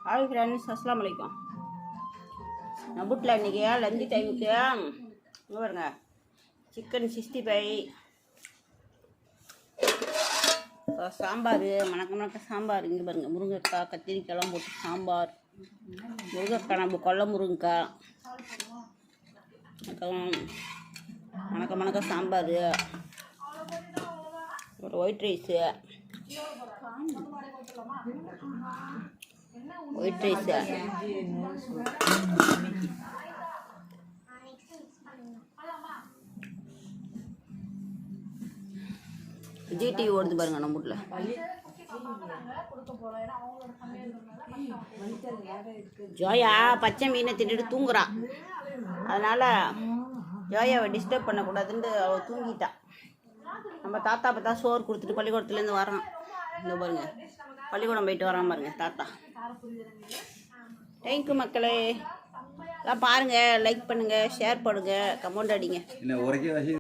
Hi friends, அஸ்ஸலாமு அலைக்கும். நான் வீட்டில் இன்றைக்கி லஞ்ச் டைமுக்கு இங்கே பாருங்க, சிக்கன் 65, சாம்பார், மணக்க சாம்பார். இங்கே பாருங்கள், முருங்கைக்காய் கத்திரிக்காயெல்லாம் போட்டு சாம்பார், முருங்கைக்காய் நம்ம கொல்லை முருங்கைக்காய், அப்புறம் மணக்க சாம்பார், ஒரு ஒயிட் ரைஸு, ஜிடி ஓடுது பாருங்க நம்ம வீட்டில். ஜோயா பச்சை மீனை திட்டுட்டு தூங்குறா, அதனால் ஜோயாவை டிஸ்டர்ப் பண்ணக்கூடாதுன்ட்டு அவள் தூங்கிட்டா. நம்ம தாத்தா பார்த்தா சோறு கொடுத்துட்டு பள்ளிக்கூடத்துலேருந்து வரான். இந்த பாருங்க, பள்ளிக்கூடம் போயிட்டு வரான் பாருங்க தாத்தா. தேங்க்யூ மக்களே, எல்லாம் பாருங்கள், லைக் பண்ணுங்கள், ஷேர் பண்ணுங்கள், கமெண்ட் அடிங்க.